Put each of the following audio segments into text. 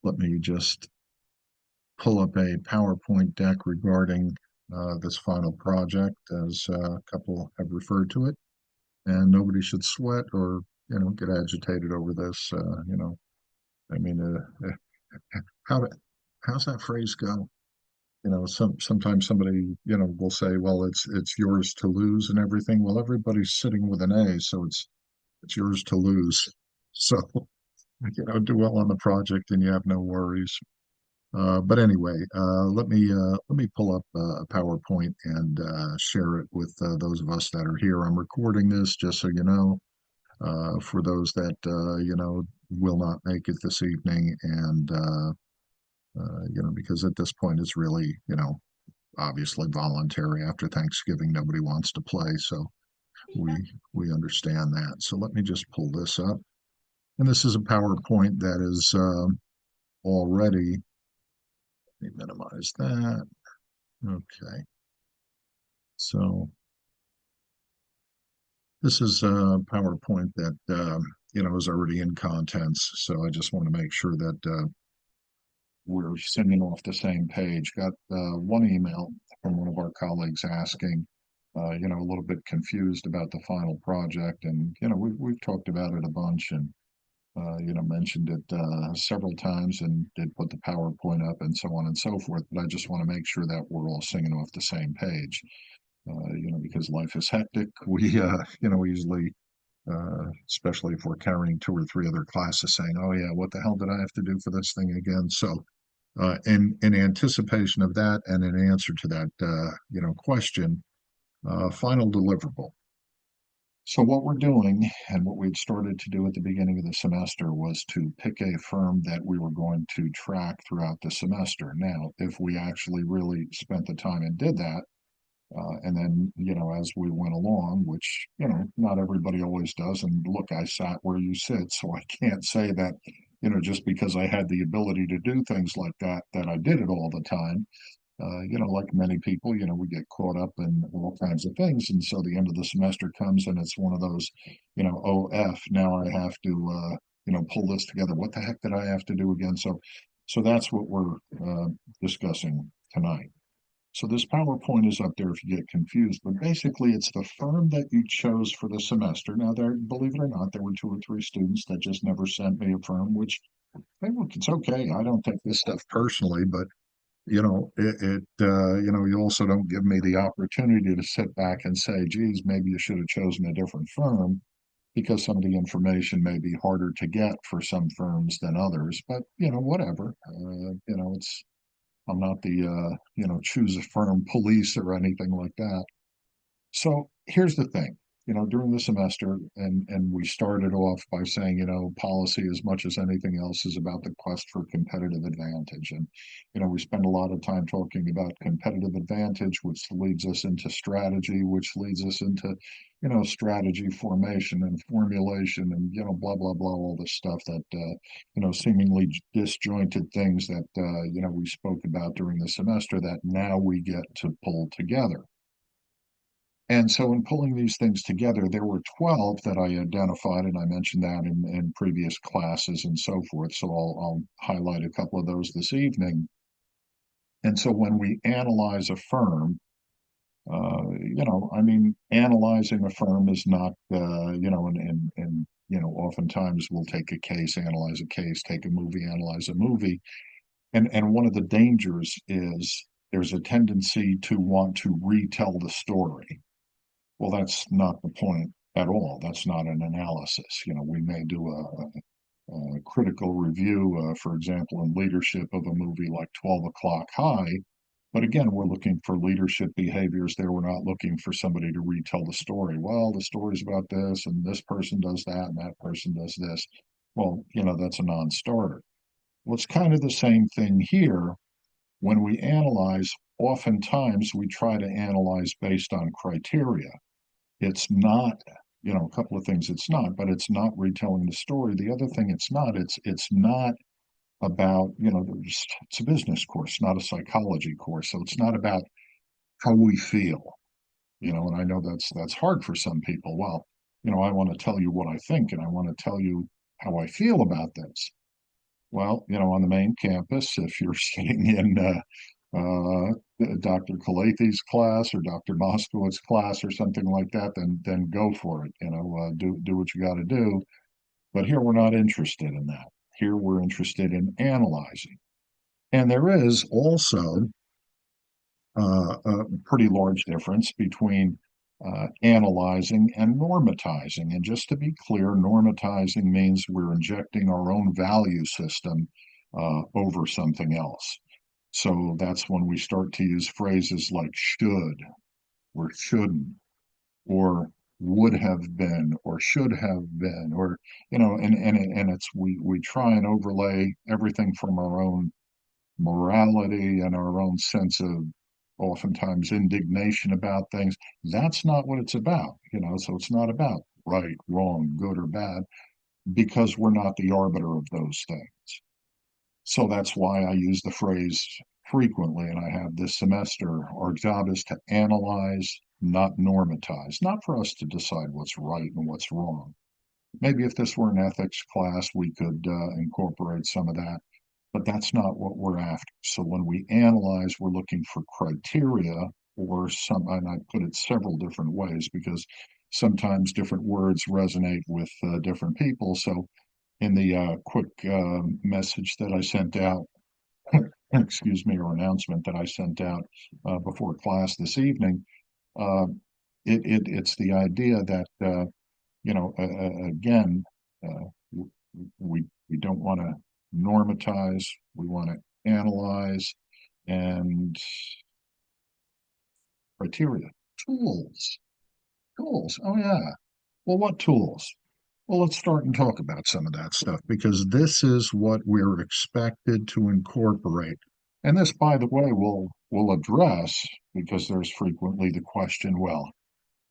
Let me just pull up a PowerPoint deck regarding this final project, as a couple have referred to it. And nobody should sweat or, get agitated over this. I mean, how to, how's that phrase go? Sometimes somebody, will say, well, it's yours to lose and everything. Well, everybody's sitting with an A, so it's yours to lose. So, do well on the project and you have no worries. But anyway, let me pull up a PowerPoint and share it with those of us that are here. I'm recording this just so you know, for those that will not make it this evening, and because at this point it's really obviously voluntary. After Thanksgiving, nobody wants to play, so we we understand that. So let me just pull this up, and this is a PowerPoint that is already. Let me minimize that. Okay. So this is a PowerPoint that is already in contents. So I just want to make sure that we're sending off the same page. Got one email from one of our colleagues asking, a little bit confused about the final project, and we've talked about it a bunch, and mentioned it several times, and did put the PowerPoint up and so on and so forth. But I just want to make sure that we're all singing off the same page. Because life is hectic. We usually, especially if we're carrying two or three other classes, saying, "Oh yeah, what the hell did I have to do for this thing again?" So, in anticipation of that, and in answer to that, question, final deliverable. So what we're doing, and what we'd started to do at the beginning of the semester, was to pick a firm that we were going to track throughout the semester. Now, if we actually really spent the time and did that, and then, as we went along, which, not everybody always does. And look, I sat where you sit, so I can't say that, just because I had the ability to do things like that, that I did it all the time. Like many people, we get caught up in all kinds of things. And so the end of the semester comes and it's one of those, oh, F, now I have to, pull this together. What the heck did I have to do again? So that's what we're discussing tonight. So this PowerPoint is up there if you get confused, but basically it's the firm that you chose for the semester. Now, believe it or not, there were two or three students that just never sent me a firm, which, hey, look, it's okay. I don't take this stuff personally, but you also don't give me the opportunity to sit back and say, geez, maybe you should have chosen a different firm, because some of the information may be harder to get for some firms than others. But, whatever. It's I'm not the choose a firm police or anything like that. So here's the thing, during the semester, and we started off by saying, policy, as much as anything else, is about the quest for competitive advantage. And, we spend a lot of time talking about competitive advantage, which leads us into strategy, which leads us into, strategy formation and formulation and, blah, blah, blah, all this stuff that, seemingly disjointed things that, we spoke about during the semester that now we get to pull together. And so in pulling these things together, there were 12 that I identified, and I mentioned that in previous classes and so forth. So I'll highlight a couple of those this evening. And so when we analyze a firm, analyzing a firm is not, oftentimes we'll take a case, analyze a case, take a movie, analyze a movie. And one of the dangers is there's a tendency to want to retell the story. Well, that's not the point at all. That's not an analysis. We may do a critical review, for example, in leadership of a movie like 12 O'Clock High. But again, we're looking for leadership behaviors there. We're not looking for somebody to retell the story. Well, the story's about this, and this person does that, and that person does this. Well, that's a non-starter. Well, it's kind of the same thing here. When we analyze, oftentimes we try to analyze based on criteria. It's not, a couple of things it's not, but it's not retelling the story. The other thing it's not about, it's a business course, not a psychology course. So it's not about how we feel, and I know that's hard for some people. Well, I want to tell you what I think, and I want to tell you how I feel about this. Well, on the main campus, if you're sitting in Dr. Calathes' class or Dr. Moskowitz's class or something like that, then go for it. Do what you got to do. But here we're not interested in that. Here we're interested in analyzing. And there is also a pretty large difference between analyzing and normatizing. And just to be clear, normatizing means we're injecting our own value system over something else. So that's when we start to use phrases like should or shouldn't or would have been or should have been or and it's we try and overlay everything from our own morality and our own sense of oftentimes indignation about things. That's not what it's about, so it's not about right, wrong, good or bad, because we're not the arbiter of those things. So that's why I use the phrase frequently, and I have this semester. Our job is to analyze, not normatize, not for us to decide what's right and what's wrong. Maybe if this were an ethics class, we could incorporate some of that, but that's not what we're after. So when we analyze, we're looking for criteria or some, and I put it several different ways because sometimes different words resonate with different people. So in the quick message that I sent out, excuse me, or announcement that I sent out before class this evening, uh, it's the idea that again, uh, we don't want to normatize. We want to analyze and criteria, tools, tools. Oh yeah. Well, what tools? Well, let's start and talk about some of that stuff because this is what we're expected to incorporate. And this, by the way, will address because there's frequently the question, well,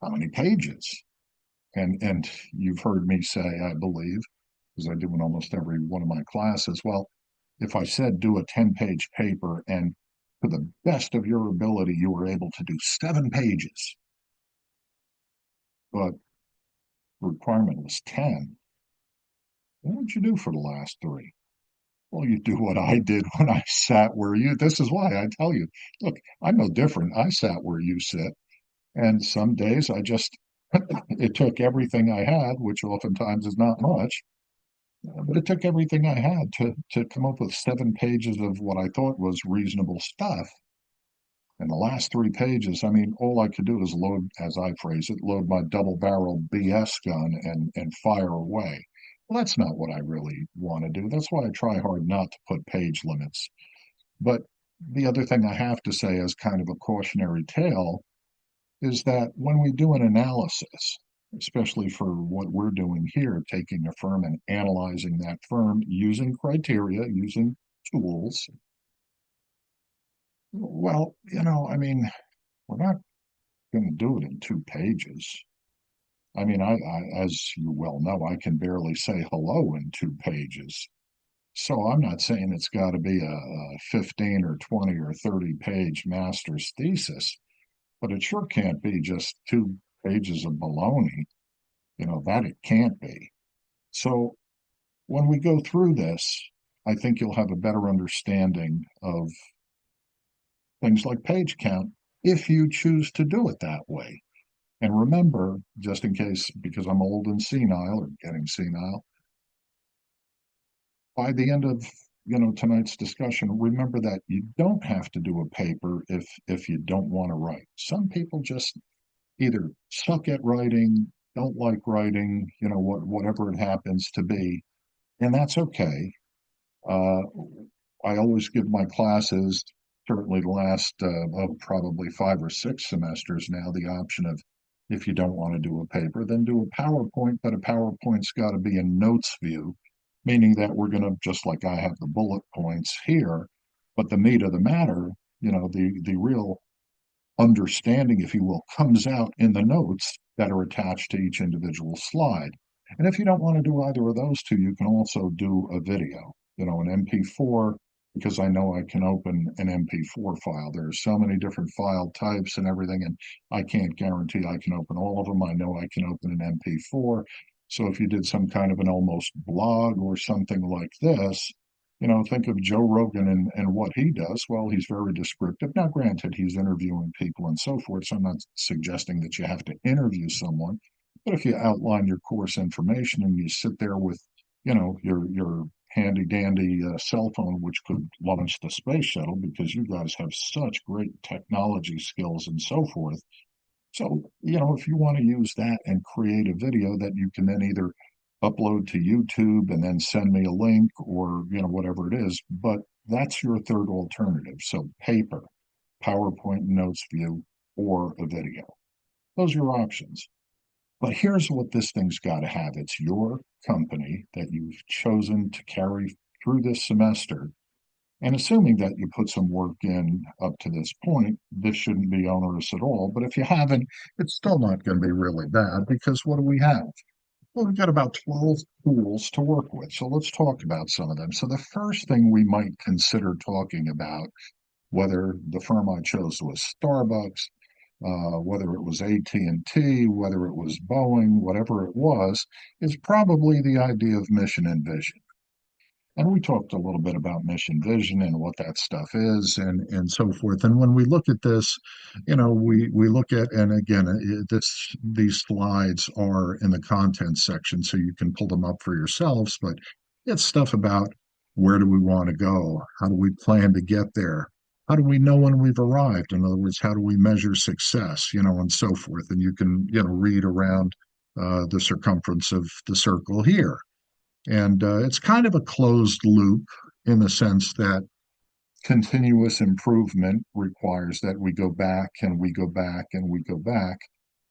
how many pages? And you've heard me say, I believe, because I do in almost every one of my classes, well, if I said do a 10-page paper and to the best of your ability, you were able to do 7 pages, but the requirement was 10, what would you do for the last 3? Well, you do what I did when I sat where you, this is why I tell you, look, I'm no different. I sat where you sit. And some days I just, it took everything I had, which oftentimes is not much, but it took everything I had to come up with 7 pages of what I thought was reasonable stuff. And the last 3 pages, I mean, all I could do is load, as I phrase it, load my double barrel BS gun and fire away. Well, that's not what I really want to do. That's why I try hard not to put page limits. But the other thing I have to say as kind of a cautionary tale is that when we do an analysis, especially for what we're doing here, taking a firm and analyzing that firm using criteria, using tools, well, I mean, we're not going to do it in 2 pages. I mean, as you well know, I can barely say hello in 2 pages. So I'm not saying it's got to be a 15 or 20 or 30-page master's thesis, but it sure can't be just 2 pages of baloney, that it can't be. So when we go through this, I think you'll have a better understanding of things like page count if you choose to do it that way. And remember, just in case, because I'm old and senile or getting senile, by the end of tonight's discussion, remember that you don't have to do a paper if you don't want to write. Some people just either suck at writing, don't like writing, whatever it happens to be, and that's okay. Uh, I always give my classes, certainly the last probably 5 or 6 semesters now, the option of if you don't want to do a paper, then do a PowerPoint, but a PowerPoint's got to be in notes view, meaning that we're going to, just like I have the bullet points here, but the meat of the matter, the real understanding, if you will, comes out in the notes that are attached to each individual slide. And if you don't want to do either of those two, you can also do a video, an MP4, because I know I can open an MP4 file. There are so many different file types and everything, and I can't guarantee I can open all of them. I know I can open an MP4. So if you did some kind of an almost blog or something like this, think of Joe Rogan and what he does. Well, he's very descriptive. Now, granted, he's interviewing people and so forth, so I'm not suggesting that you have to interview someone. But if you outline your course information and you sit there with, your handy dandy cell phone, which could launch the space shuttle because you guys have such great technology skills and so forth. So, if you want to use that and create a video that you can then either upload to YouTube and then send me a link or, whatever it is, but that's your third alternative. So, paper, PowerPoint notes view, or a video. Those are your options. But here's what this thing's got to have. It's your company that you've chosen to carry through this semester. And assuming that you put some work in up to this point, this shouldn't be onerous at all. But if you haven't, it's still not going to be really bad because what do we have? Well, we've got about 12 tools to work with. So let's talk about some of them. So the first thing we might consider talking about, whether the firm I chose was Starbucks, whether it was AT&T, whether it was Boeing, whatever it was, is probably the idea of mission and vision. And we talked a little bit about mission vision and what that stuff is and so forth. And when we look at this, we look at, and again, these slides are in the content section, so you can pull them up for yourselves, but it's stuff about where do we want to go? How do we plan to get there? How do we know when we've arrived? In other words, how do we measure success, and so forth. And you can, read around the circumference of the circle here. And it's kind of a closed loop in the sense that continuous improvement requires that we go back and we go back and we go back.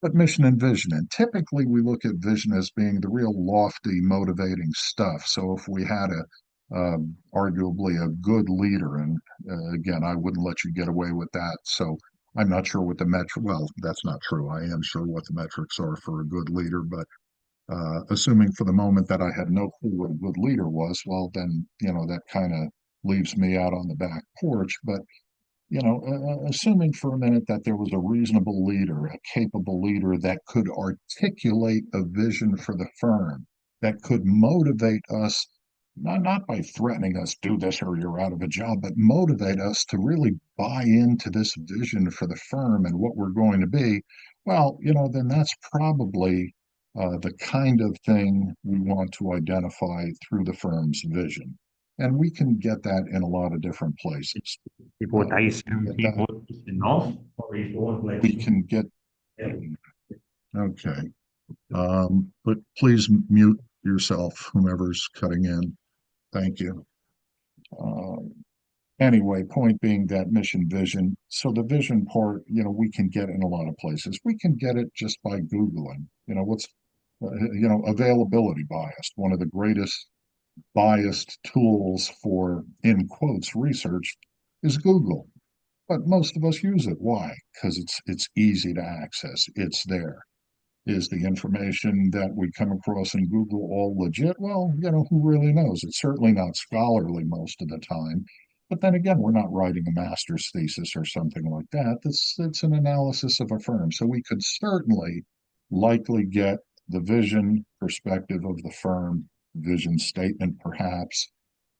But mission and vision, and typically we look at vision as being the real lofty, motivating stuff. So if we had arguably a good leader, and again, I wouldn't let you get away with that. So I'm not sure what the metric. Well, that's not true. I am sure what the metrics are for a good leader, but assuming for the moment that I had no clue what a good leader was, well, then, that kind of leaves me out on the back porch. But, assuming for a minute that there was a reasonable leader, a capable leader that could articulate a vision for the firm, that could motivate us, not by threatening us, do this or you're out of a job, but motivate us to really buy into this vision for the firm and what we're going to be, well, then that's probably the kind of thing we want to identify through the firm's vision. And we can get that in a lot of different places. Tipo, We Thais, can get that. tipo, enough for if you want like We can get, okay. But please mute yourself, whomever's cutting in. Thank you. Um, anyway, point being that mission vision. So the vision part, we can get in a lot of places. We can get it just by Googling, availability bias, one of the greatest biased tools for, in quotes, research is Google. But most of us use it. Why? Because it's easy to access. It's there. Is the information that we come across in Google all legit? Well, who really knows? It's certainly not scholarly most of the time. But then again, we're not writing a master's thesis or something like that. It's an analysis of a firm. So we could certainly likely get the vision perspective of the firm, vision statement perhaps,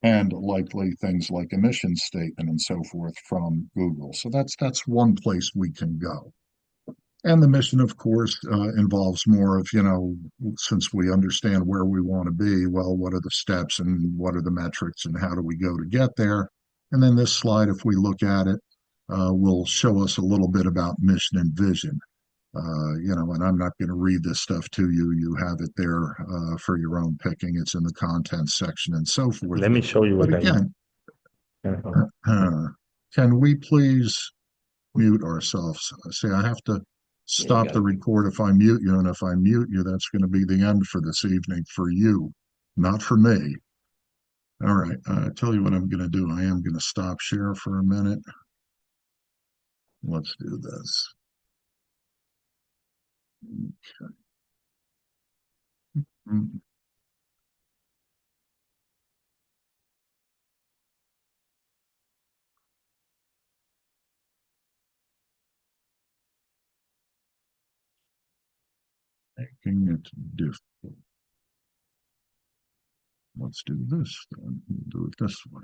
and likely things like a mission statement and so forth from Google. So that's one place we can go. And the mission, of course, involves more of, since we understand where we want to be, well, what are the steps and what are the metrics and how do we go to get there? And then this slide, if we look at it, will show us a little bit about mission and vision. And I'm not going to read this stuff to you. You have it there for your own picking. It's in the contents section and so forth. let me show you But what I again, can. can we please mute ourselves? See, I have to Yeah, stop got the it. record if I mute you, and if I mute you, that's going to be the end for this evening for you, not for me. All right, tell you what I'm going to do. I am going to stop share for a minute. Let's do this. Mm, Making it difficult. let's do this then. We'll do it this way.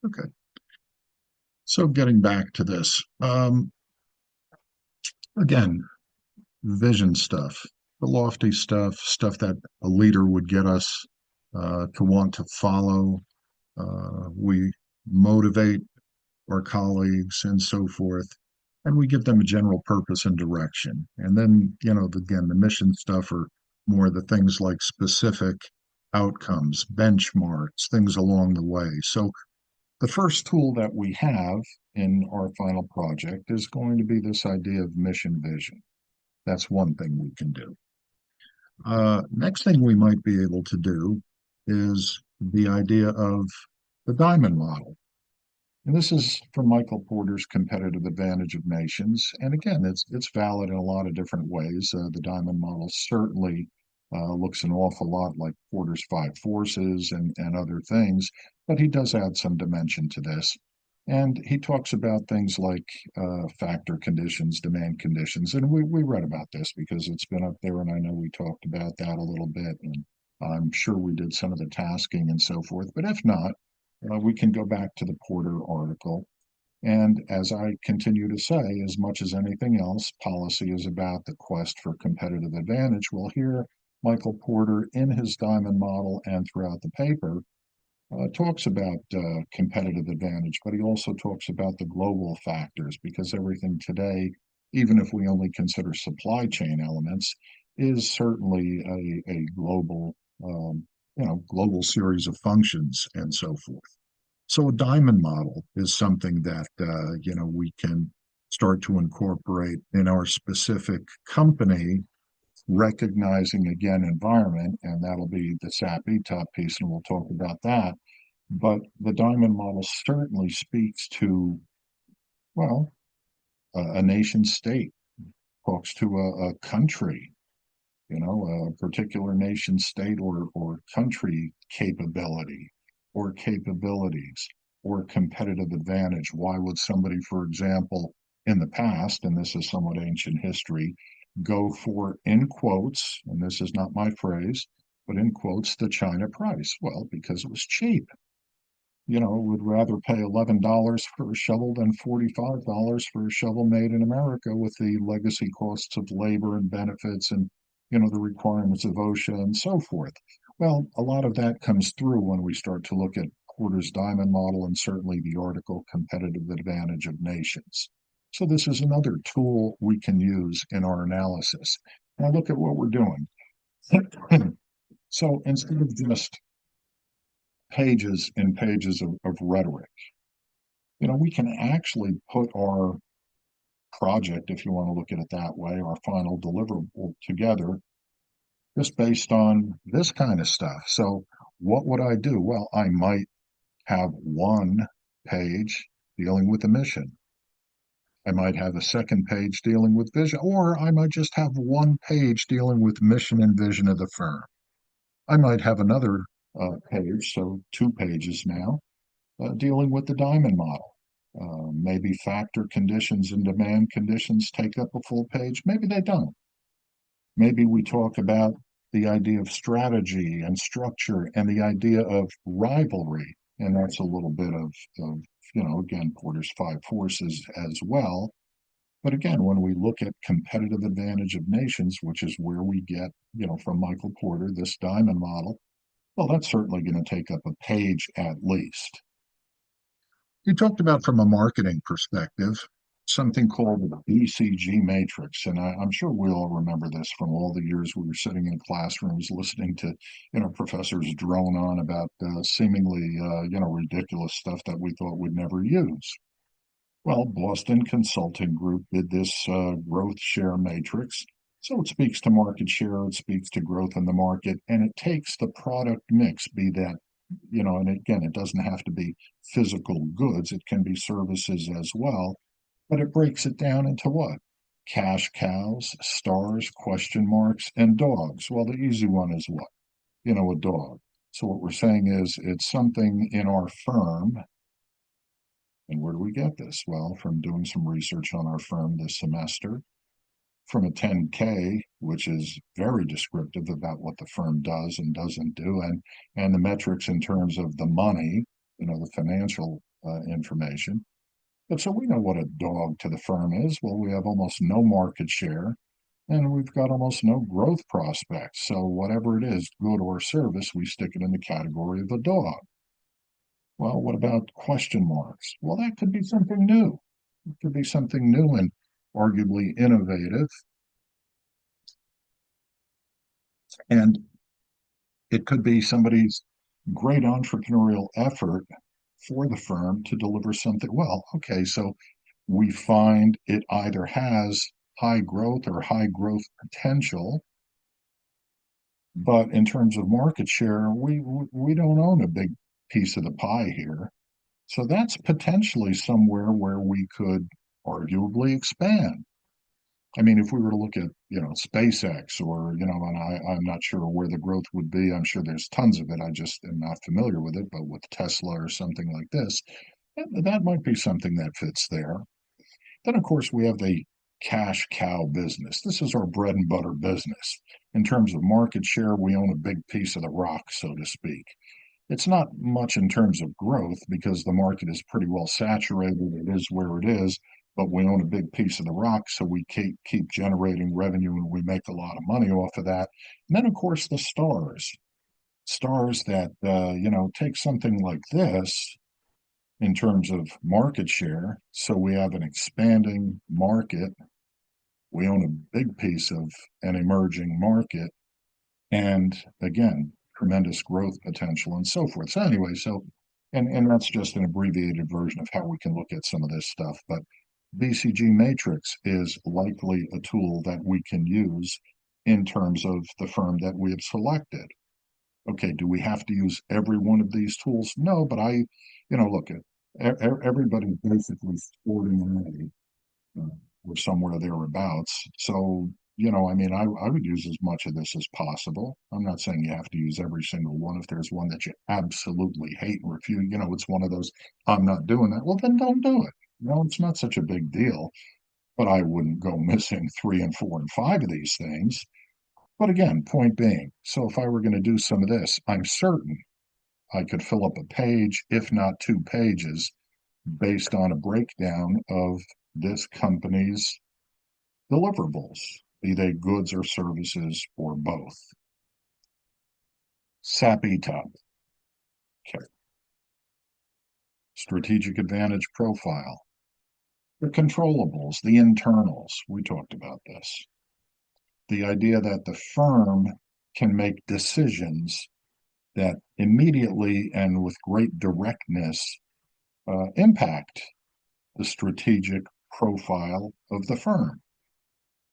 Okay. So getting back to this, again, vision stuff, the lofty stuff, stuff that a leader would get us to want to follow. We motivate our colleagues and so forth, and we give them a general purpose and direction. And then, again, the mission stuff are more the things like specific outcomes, benchmarks, things along the way. So the first tool that we have in our final project is going to be this idea of mission vision. That's one thing we can do. Next thing we might be able to do is the idea of the diamond model. And this is from Michael Porter's Competitive Advantage of Nations. And again, it's valid in a lot of different ways. The diamond model certainly looks an awful lot like Porter's Five Forces and other things, but he does add some dimension to this. And he talks about things like factor conditions, demand conditions. And we read about this because it's been up there, and I know we talked about that a little bit. And I'm sure we did some of the tasking and so forth. But if not, we can go back to the Porter article. And as I continue to say, as much as anything else, policy is about the quest for competitive advantage. Well, here, Michael Porter, in his diamond model and throughout the paper, talks about competitive advantage, but he also talks about the global factors because everything today, even if we only consider supply chain elements, is certainly a global, global series of functions and so forth. So a diamond model is something that we can start to incorporate in our specific company, recognizing again environment, and that'll be the SAP ETOP piece, and we'll talk about that. But the diamond model certainly speaks to, well, a nation state, talks to a country, a particular nation state or country capability or capabilities or competitive advantage. Why would somebody, for example, in the past, and this is somewhat ancient history, go for, in quotes, and this is not my phrase, but in quotes, the China price? Well, because it was cheap. Would rather pay $11 for a shovel than $45 for a shovel made in America with the legacy costs of labor and benefits and, the requirements of OSHA and so forth. Well, a lot of that comes through when we start to look at Porter's diamond model and certainly the article Competitive Advantage of Nations. So this is another tool we can use in our analysis. Now look at what we're doing. So instead of just pages and pages of rhetoric. We can actually put our project, if you want to look at it that way, our final deliverable together just based on this kind of stuff. So what would I do? Well, I might have one page dealing with the mission. I might have a second page dealing with vision, or I might just have one page dealing with mission and vision of the firm. I might have another page, so 2 pages now, dealing with the diamond model. Maybe factor conditions and demand conditions take up a full page. Maybe they don't. Maybe we talk about the idea of strategy and structure and the idea of rivalry. And that's a little bit of, again, Porter's five forces as well. But again, when we look at competitive advantage of nations, which is where we get, from Michael Porter, this diamond model, well, that's certainly going to take up a page at least. You talked about from a marketing perspective, something called the BCG matrix. And I'm sure we all remember this from all the years we were sitting in classrooms listening to, professors drone on about seemingly, ridiculous stuff that we thought we'd never use. Well, Boston Consulting Group did this growth share matrix. So it speaks to market share, it speaks to growth in the market, and it takes the product mix, be that, and again, it doesn't have to be physical goods, it can be services as well, but it breaks it down into what? Cash cows, stars, question marks, and dogs. Well, the easy one is what? A dog. So what we're saying is it's something in our firm. And where do we get this? Well, from doing some research on our firm this semester, from a 10K, which is very descriptive about what the firm does and doesn't do, and the metrics in terms of the money, the financial information. But so we know what a dog to the firm is. Well, we have almost no market share and we've got almost no growth prospects. So whatever it is, good or service, we stick it in the category of a dog. Well, what about question marks? Well, that could be something new. It could be something new and arguably innovative. And it could be somebody's great entrepreneurial effort for the firm to deliver something. Well, okay, so we find it either has high growth or high growth potential, but in terms of market share, we don't own a big piece of the pie here. So that's potentially somewhere where we could arguably expand. I mean, if we were to look at, SpaceX or, and I'm not sure where the growth would be. I'm sure there's tons of it. I just am not familiar with it, but with Tesla or something like this, that might be something that fits there. Then, of course, we have the cash cow business. This is our bread and butter business. In terms of market share, we own a big piece of the rock, so to speak. It's not much in terms of growth because the market is pretty well saturated. It is where it is, but we own a big piece of the rock, so we keep generating revenue and we make a lot of money off of that. And then, of course, the stars that take something like this in terms of market share. So we have an expanding market. We own a big piece of an emerging market, and again, tremendous growth potential and so forth. So anyway, and that's just an abbreviated version of how we can look at some of this stuff. But BCG Matrix is likely a tool that we can use in terms of the firm that we have selected. Okay, do we have to use every one of these tools? No, but look at everybody's basically sporting an A or somewhere thereabouts. So I mean, I would use as much of this as possible. I'm not saying you have to use every single one. If there's one that you absolutely hate and refuse, it's one of those, I'm not doing that. Well, then don't do it. It's not such a big deal. But I wouldn't go missing 3 and 4 and 5 of these things. But again, point being, so if I were going to do some of this, I'm certain I could fill up a page, if not 2 pages, based on a breakdown of this company's deliverables, be they goods or services or both. SAP ETOP. Okay. Strategic advantage profile. The controllables, the internals. We talked about this. The idea that the firm can make decisions that immediately and with great directness impact the strategic profile of the firm.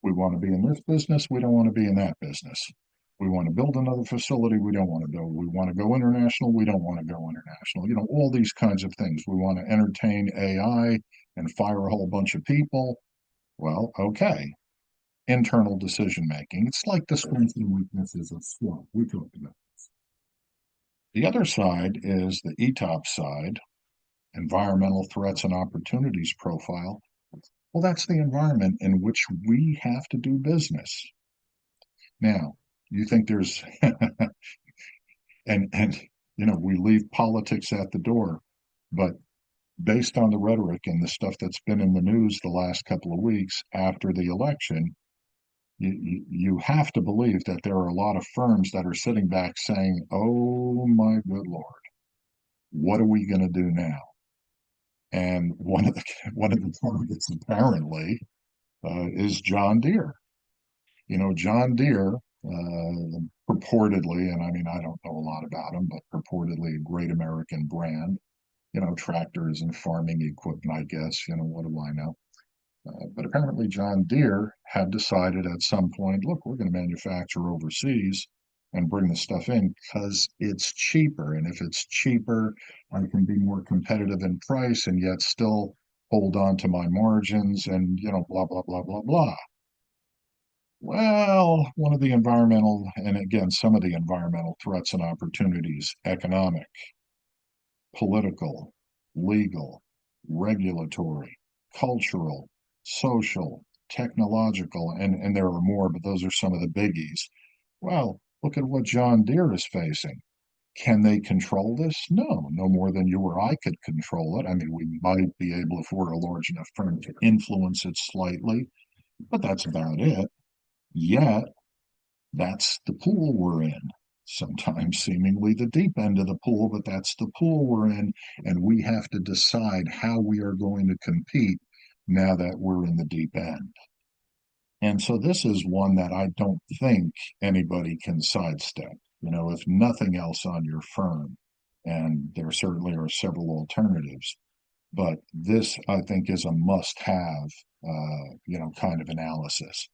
We want to be in this business. We don't want to be in that business. We want to build another facility. We don't want to build. We want to go international. We don't want to go international. All these kinds of things. We want to entertain AI and fire a whole bunch of people. Well, okay. Internal decision making. It's like the strengths and weaknesses of SWOT. We talked about this. The other side is the ETOP side, environmental threats and opportunities profile. Well, that's the environment in which we have to do business. Now, you think there's and we leave politics at the door, but based on the rhetoric and the stuff that's been in the news the last couple of weeks after the election, you have to believe that there are a lot of firms that are sitting back saying, "Oh my good Lord, what are we going to do now?" And one of the targets apparently is John Deere. John Deere purportedly, and I mean I don't know a lot about them, but purportedly a great American brand. Tractors and farming equipment, I guess. What do I know? But apparently, John Deere had decided at some point, look, we're going to manufacture overseas and bring the stuff in because it's cheaper. And if it's cheaper, I can be more competitive in price and yet still hold on to my margins and, blah, blah, blah, blah, blah. Well, one of the environmental, and again, some of the environmental threats and opportunities, economic, political, legal, regulatory, cultural, social, technological, and there are more, but those are some of the biggies. Well, look at what John Deere is facing. Can they control this? No, no more than you or I could control it. I mean, we might be able, if we're a large enough firm, to influence it slightly, but that's about it. Yet, that's the pool we're in. Sometimes seemingly the deep end of the pool, but that's the pool we're in. And we have to decide how we are going to compete now that we're in the deep end. And so this is one that I don't think anybody can sidestep. If nothing else on your firm, and there certainly are several alternatives, but this I think is a must-have, kind of analysis.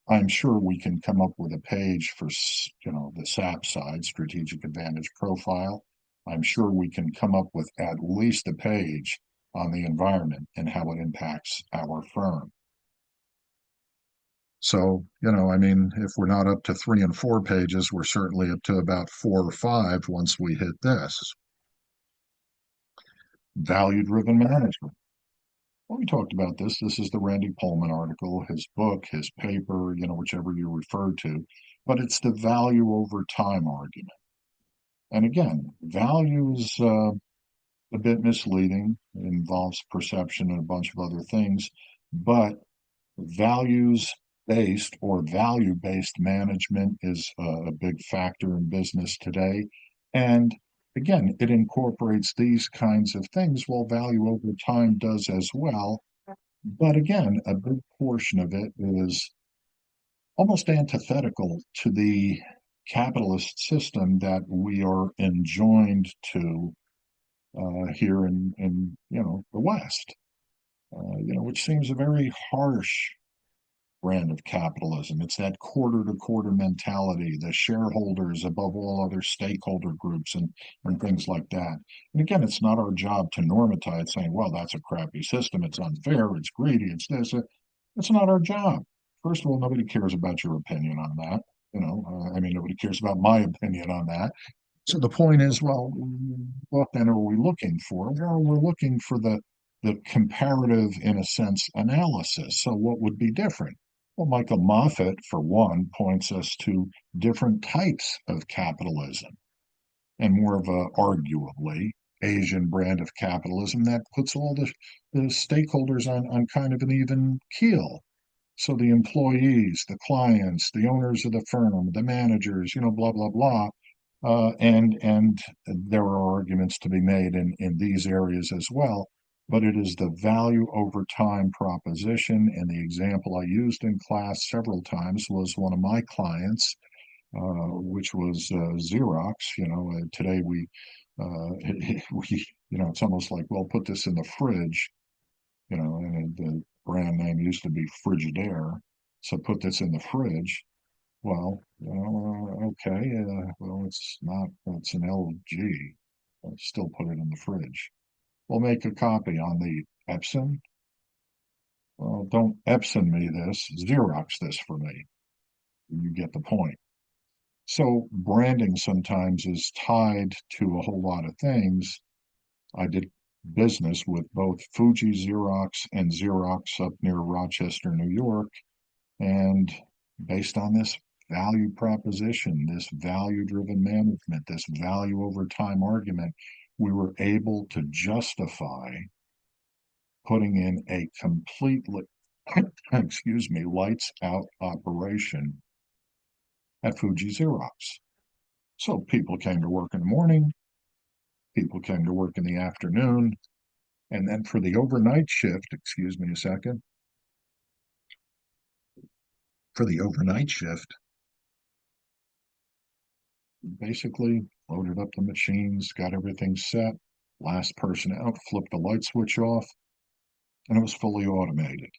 I'm sure we can come up with a page for, the SAP side, Strategic Advantage Profile. I'm sure we can come up with at least a page on the environment and how it impacts our firm. So, I mean, if we're not up to 3 and 4 pages, we're certainly up to about 4 or 5 once we hit this. Value-driven management. Well, we talked about this. This is the Randy Pullman article, his book, his paper, whichever you refer to, but it's the value over time argument. And again, value is a bit misleading. It involves perception and a bunch of other things, but values based or value based management is a big factor in business today. And again, it incorporates these kinds of things, while value over time does as well. But again, a big portion of it is almost antithetical to the capitalist system that we are enjoined to here in the West, which seems a very harsh brand of capitalism. It's that quarter to quarter mentality, the shareholders above all other stakeholder groups and things like that. And again, it's not our job to normatize saying, well, that's a crappy system. It's unfair. It's greedy. It's this. It's not our job. First of all, nobody cares about your opinion on that. I mean, nobody cares about my opinion on that. So the point is, well, what then are we looking for? Well, we're looking for the comparative, in a sense, analysis. So what would be different? Well, Michael Moffat, for one, points us to different types of capitalism and more of a, arguably, Asian brand of capitalism that puts all the stakeholders on kind of an even keel. So the employees, the clients, the owners of the firm, the managers, blah, blah, blah. And there are arguments to be made in these areas as well, but it is the value over time proposition. And the example I used in class several times was one of my clients, which was Xerox. Today it's almost like, well, put this in the fridge, and the brand name used to be Frigidaire. So put this in the fridge. Well, okay. Well, it's an LG. I'll still put it in the fridge. We'll make a copy on the Epson. Well, don't Epson me this, Xerox this for me. You get the point. So branding sometimes is tied to a whole lot of things. I did business with both Fuji Xerox and Xerox up near Rochester, New York. And based on this value proposition, this value-driven management, this value over time argument, we were able to justify putting in a completely, excuse me, lights out operation at Fuji Xerox. So people came to work in the morning, people came to work in the afternoon, and then for the overnight shift, excuse me a second, for the overnight shift, basically loaded up the machines, got everything set, last person out, flipped the light switch off, and it was fully automated.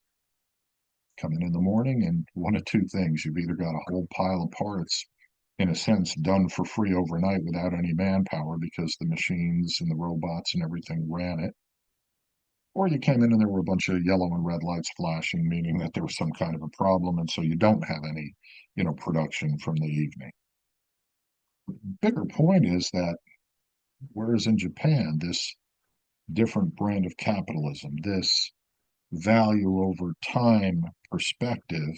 Come in the morning, and one of two things: you've either got a whole pile of parts, in a sense, done for free overnight without any manpower because the machines and the robots and everything ran it, or you came in and there were a bunch of yellow and red lights flashing, meaning that there was some kind of a problem, and so you don't have any, production from the evening. Bigger point is that whereas in Japan, this different brand of capitalism, this value over time perspective,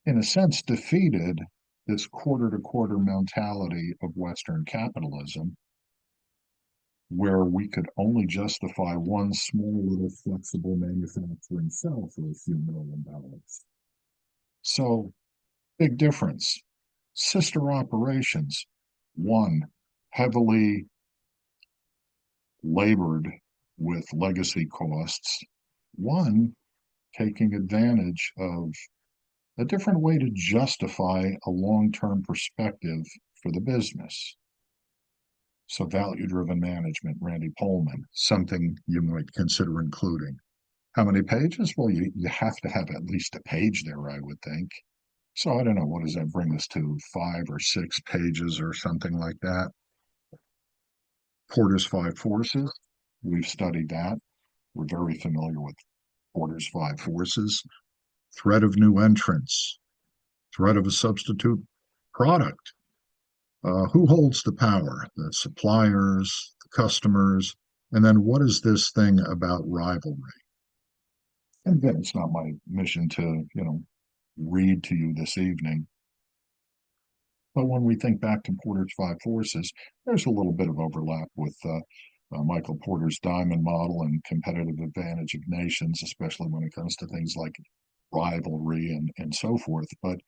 in a sense, defeated this quarter to quarter mentality of Western capitalism, where we could only justify one small little flexible manufacturing cell for a few $1 million. So, big difference. Sister operations, one heavily labored with legacy costs, one taking advantage of a different way to justify a long-term perspective for the business. So value-driven management, Randy Polman, something you might consider including. How many pages? Well, you have to have at least a page there, I would think. So I don't know, what does that bring us to? 5 or 6 pages or something like that. Porter's Five Forces, we've studied that. We're very familiar with Porter's Five Forces. Threat of new entrants, threat of a substitute product. Who holds the power? The suppliers, the customers, and then what is this thing about rivalry? And again, it's not my mission to, read to you this evening. But when we think back to Porter's Five Forces, there's a little bit of overlap with Michael Porter's diamond model and competitive advantage of nations, especially when it comes to things like rivalry and so forth. But,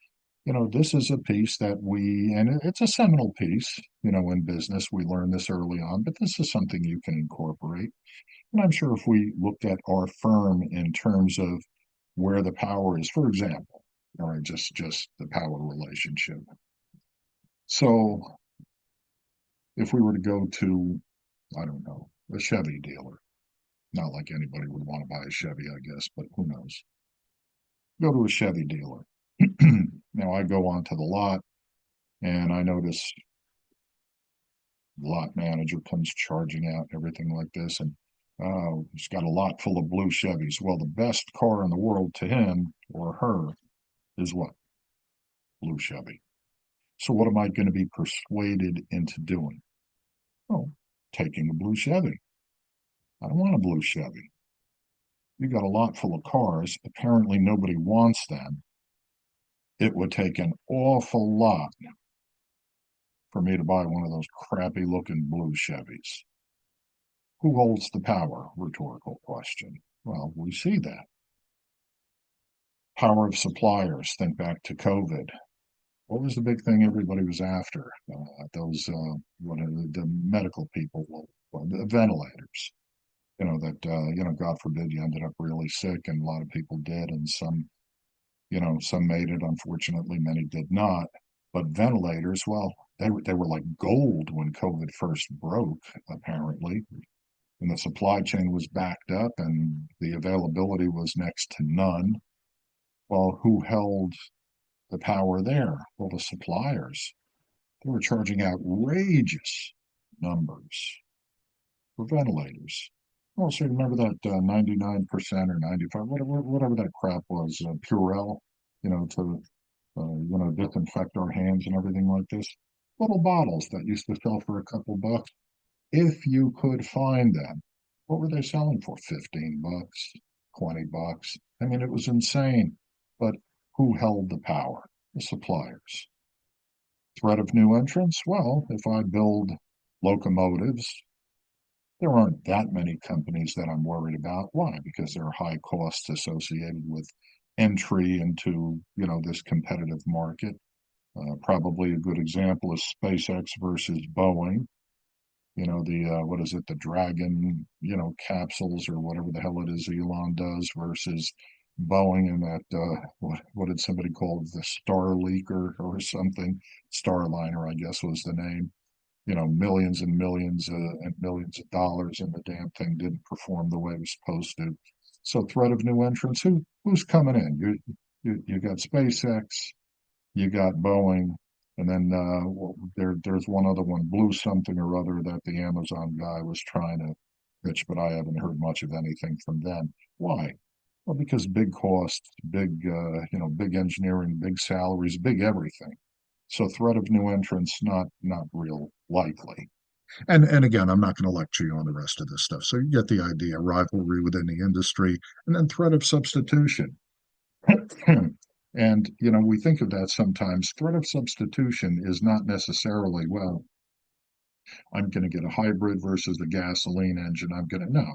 this is a piece that and it's a seminal piece, in business. We learned this early on, but this is something you can incorporate. And I'm sure if we looked at our firm in terms of where the power is, for example, all right, just the power relationship. So if we were to go to, I don't know, a Chevy dealer, not like anybody would want to buy a Chevy, I guess, but who knows? Go to a Chevy dealer. Now I go onto the lot and I notice the lot manager comes charging out, everything like this, and he's got a lot full of blue Chevys. Well, the best car in the world to him or her is what? Blue Chevy. So what am I going to be persuaded into doing? Oh, taking a blue Chevy. I don't want a blue Chevy. You got a lot full of cars. Apparently nobody wants them. It would take an awful lot for me to buy one of those crappy looking blue Chevys. Who holds the power? Rhetorical question. Well, we see that. Power of suppliers. Think back to COVID. What was the big thing everybody was after? What are the medical people, the ventilators. God forbid you ended up really sick, and a lot of people did, and some made it. Unfortunately, many did not. But ventilators, well, they were like gold when COVID first broke, apparently. And the supply chain was backed up and the availability was next to none. Well, who held the power there? Well, the suppliers. They were charging outrageous numbers for ventilators. Well, so remember that 99% or 95, whatever that crap was, Purell, to disinfect our hands and everything like this. Little bottles that used to sell for a couple bucks, if you could find them. What were they selling for? 15 bucks, 20 bucks. I mean, it was insane. But who held the power? The suppliers. Threat of new entrants? Well, if I build locomotives, there aren't that many companies that I'm worried about. Why? Because there are high costs associated with entry into, this competitive market. Probably a good example is SpaceX versus Boeing. What is it, the Dragon, capsules or whatever the hell it is Elon does versus Boeing and that, what did somebody call it, the Starleaker or something? Starliner, I guess was the name. Millions and millions of dollars, and the damn thing didn't perform the way it was supposed to. So, threat of new entrants. Who's coming in? You got SpaceX, you got Boeing, and then there's one other one, Blue something or other, that the Amazon guy was trying to pitch, but I haven't heard much of anything from them. Why? Well, because big costs, big engineering, big salaries, big everything. So threat of new entrants, not real likely. And again, I'm not going to lecture you on the rest of this stuff. So you get the idea, rivalry within the industry, and then threat of substitution. And we think of that sometimes. Threat of substitution is not necessarily, well, I'm going to get a hybrid versus a gasoline engine. I'm going to no.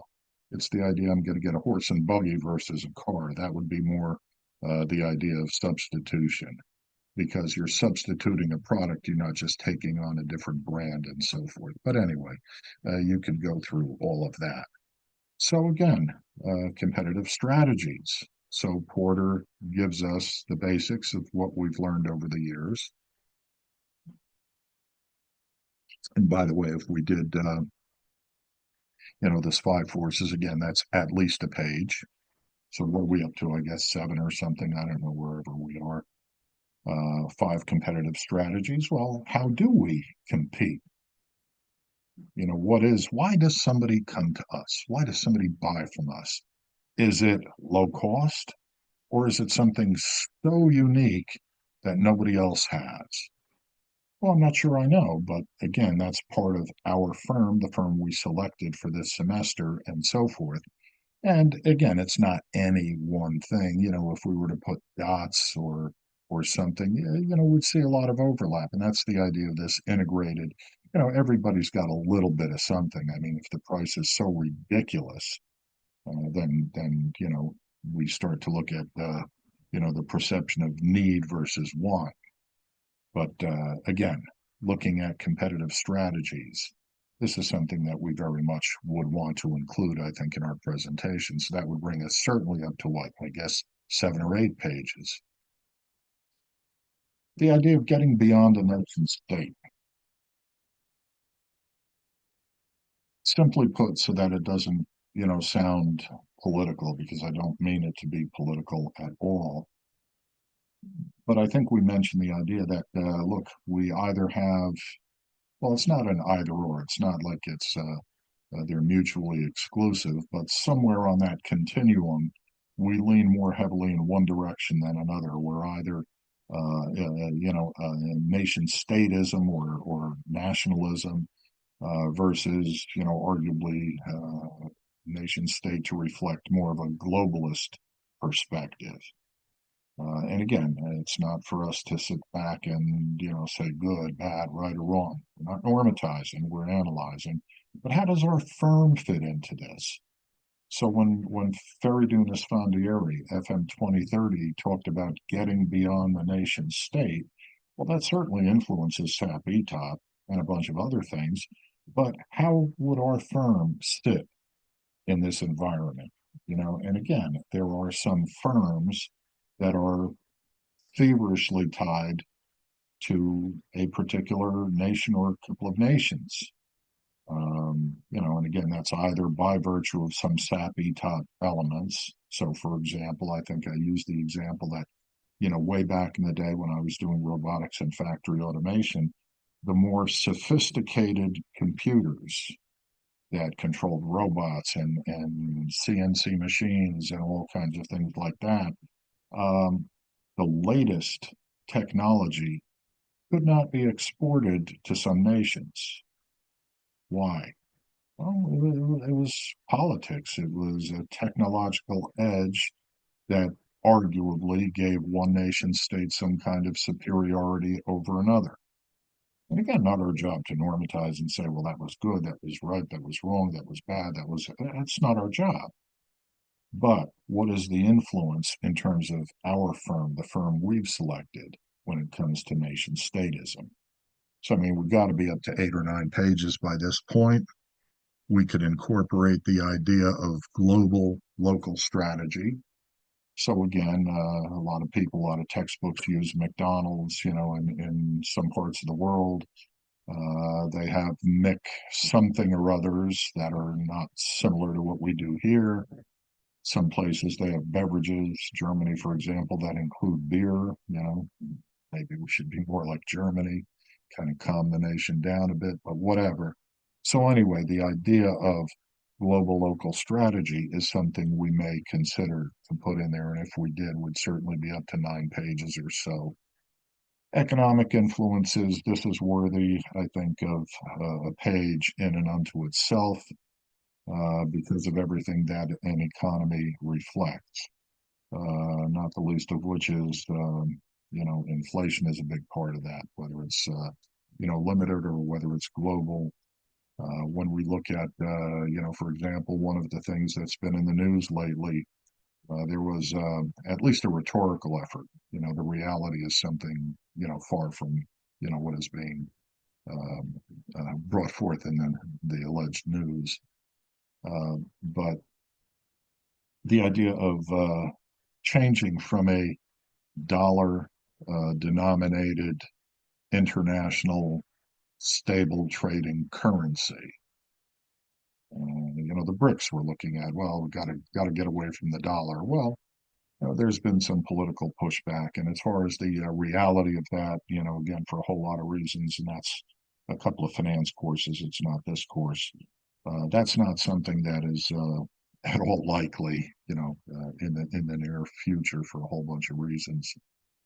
It's the idea I'm going to get a horse and buggy versus a car. That would be more the idea of substitution, because you're substituting a product, you're not just taking on a different brand and so forth. But anyway, you could go through all of that. So again, competitive strategies. So Porter gives us the basics of what we've learned over the years. And by the way, if we did, this five forces, again, that's at least a page. So what are we up to? I guess 7 or something. I don't know, wherever we are. 5 competitive strategies. Well, how do we compete? Why does somebody come to us? Why does somebody buy from us? Is it low cost, or is it something so unique that nobody else has? Well, I'm not sure I know, but again, that's part of our firm, the firm we selected for this semester and so forth. And again, it's not any one thing. If we were to put dots or something, we'd see a lot of overlap. And that's the idea of this integrated. Everybody's got a little bit of something. I mean, if the price is so ridiculous, then we start to look at the perception of need versus want. But again, looking at competitive strategies, this is something that we very much would want to include, I think, in our presentation. So that would bring us certainly up to what, I guess, 7 or 8 pages. The idea of getting beyond a nation state. Simply put, so that it doesn't, sound political, because I don't mean it to be political at all. But I think we mentioned the idea that, look, we either have, well, it's not an either or. It's not like they're mutually exclusive, but somewhere on that continuum, we lean more heavily in one direction than another. We're either, nation statism or nationalism versus, arguably nation state to reflect more of a globalist perspective. And again, it's not for us to sit back and, say good, bad, right, or wrong. We're not normatizing, we're analyzing. But how does our firm fit into this? So when Ferrydoon Esfandiari, FM 2030, talked about getting beyond the nation state, well, that certainly influences SAP ETOP and a bunch of other things. But how would our firm sit in this environment? And again, there are some firms that are feverishly tied to a particular nation or a couple of nations. And again, that's either by virtue of some SAP ETOP elements. So, for example, I think I used the example that, way back in the day when I was doing robotics and factory automation, the more sophisticated computers that controlled robots and CNC machines and all kinds of things like that, the latest technology could not be exported to some nations. Why? Well, it was politics. It was a technological edge that arguably gave one nation state some kind of superiority over another. And again, not our job to normatize and say, well, that was good, that was right, that was wrong, that was bad, that's not our job. But what is the influence in terms of our firm, the firm we've selected, when it comes to nation statism? So, I mean, we've got to be up to 8 or 9 pages by this point. We could incorporate the idea of global local strategy. So again, a lot of people, a lot of textbooks use McDonald's, in some parts of the world. They have Mick something or others that are not similar to what we do here. Some places they have beverages, Germany, for example, that include beer. Maybe we should be more like Germany, kind of calm the nation down a bit, but whatever. So anyway, the idea of global local strategy is something we may consider to put in there. And if we did, would certainly be up to 9 pages or so. Economic influences, this is worthy, I think, of a page in and unto itself because of everything that an economy reflects, not the least of which is, inflation is a big part of that, whether it's, limited or whether it's global. When we look at, for example, one of the things that's been in the news lately, there was at least a rhetorical effort. The reality is something, far from, what is being brought forth in the alleged news. But the idea of changing from a dollar denominated international stable trading currency. The BRICS we're looking at. Well, we got to get away from the dollar. Well, there's been some political pushback, and as far as the reality of that, again, for a whole lot of reasons, and that's a couple of finance courses. It's not this course. That's not something that is at all likely, in the near future for a whole bunch of reasons.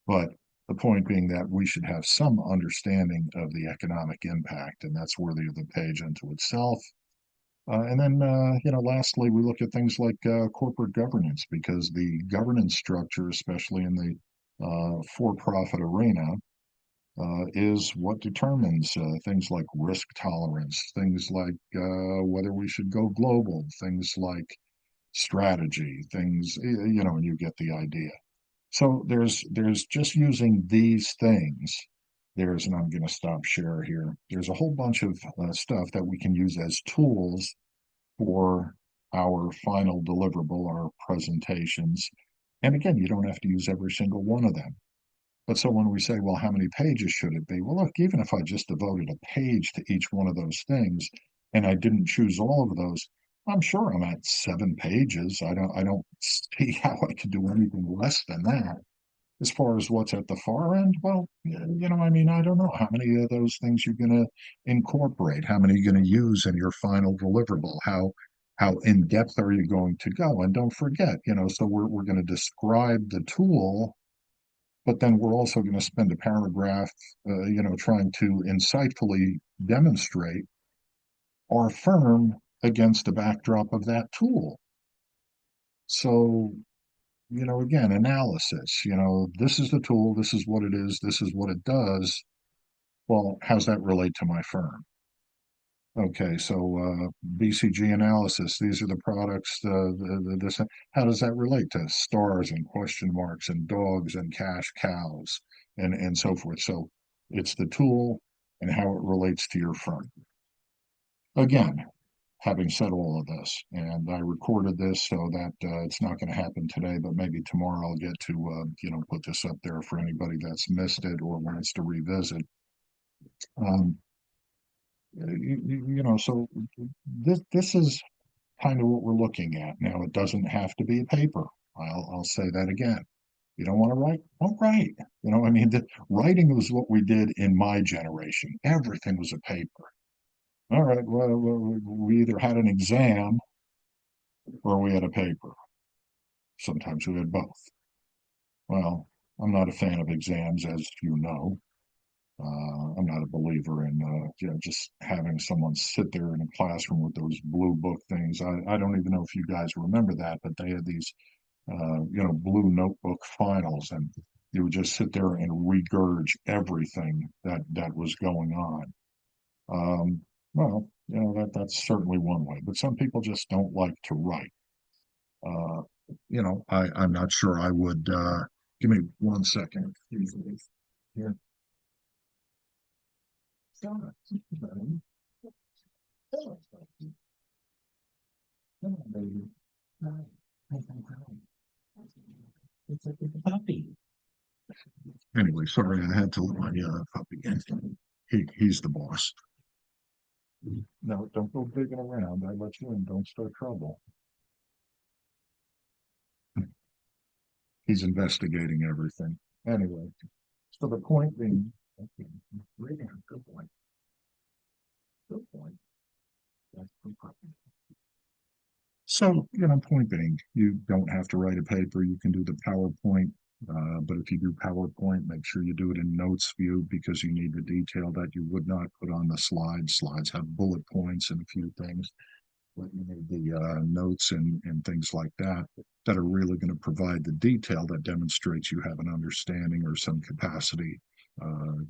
But the point being that we should have some understanding of the economic impact, and that's worthy of the page unto itself. And then, lastly, we look at things like corporate governance, because the governance structure, especially in the for-profit arena, is what determines things like risk tolerance, things like whether we should go global, things like strategy, things, and you get the idea. So there's just using these things. And I'm going to stop share here. There's a whole bunch of stuff that we can use as tools for our final deliverable, our presentations. And again, you don't have to use every single one of them. But so when we say, well, how many pages should it be? Well, look, even if I just devoted a page to each one of those things and I didn't choose all of those, I'm sure I'm at 7 pages. I don't see how I could do anything less than that. As far as what's at the far end, well, I mean, I don't know how many of those things you're going to incorporate, how many you're going to use in your final deliverable, how in depth are you going to go? And don't forget, so we're going to describe the tool, but then we're also going to spend a paragraph, trying to insightfully demonstrate our firm against the backdrop of that tool. So again, analysis, this is the tool, this is what it is, this is what it does. Well, how's that relate to my firm? Okay, so BCG analysis, these are the products, this, how does that relate to stars and question marks and dogs and cash cows and so forth? So it's the tool and how it relates to your firm. Again, having said all of this, and I recorded this so that it's not going to happen today, but maybe tomorrow I'll get to, put this up there for anybody that's missed it or wants to revisit. Um, so this is kind of what we're looking at. Now, it doesn't have to be a paper. I'll say that again. You don't want to write? Don't write. I mean, writing was what we did in my generation. Everything was a paper. All right, well, we either had an exam or we had a paper. Sometimes we had both. Well, I'm not a fan of exams, as you know. I'm not a believer in just having someone sit there in a classroom with those blue book things. I don't even know if you guys remember that, but they had these blue notebook finals, and you would just sit there and regurge everything that was going on. Well, that's certainly one way, but some people just don't like to write. Uh, I'm not sure I would, give me 1 second. Here. Anyway, sorry, I had to let my puppy in. He's the boss. No, don't go digging around. I let you in. Don't start trouble. He's investigating everything. Anyway, so the point being, okay, good point. Good point. That's good point. So, point being, you don't have to write a paper. You can do the PowerPoint. But if you do PowerPoint, make sure you do it in notes view because you need the detail that you would not put on the slides. Slides have bullet points and a few things, but you need the notes and things like that that are really going to provide the detail that demonstrates you have an understanding or some capacity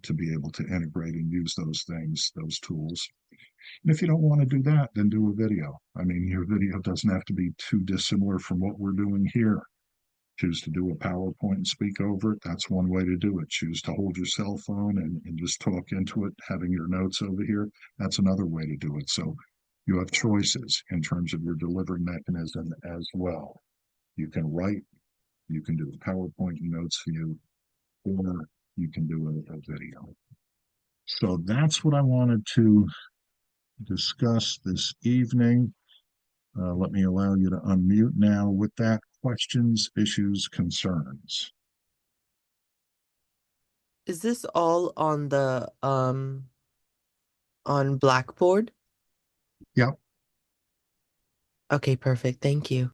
to be able to integrate and use those things, those tools. And if you don't want to do that, then do a video. I mean, your video doesn't have to be too dissimilar from what we're doing here. Choose to do a PowerPoint and speak over it. That's one way to do it. Choose to hold your cell phone and just talk into it, having your notes over here. That's another way to do it. So you have choices in terms of your delivery mechanism as well. You can write, you can do a PowerPoint and notes view, or you can do a video. So that's what I wanted to discuss this evening. Let me allow you to unmute now. With that, questions, issues, concerns. Is this all on the on Blackboard? Yep. Okay, perfect. Thank you.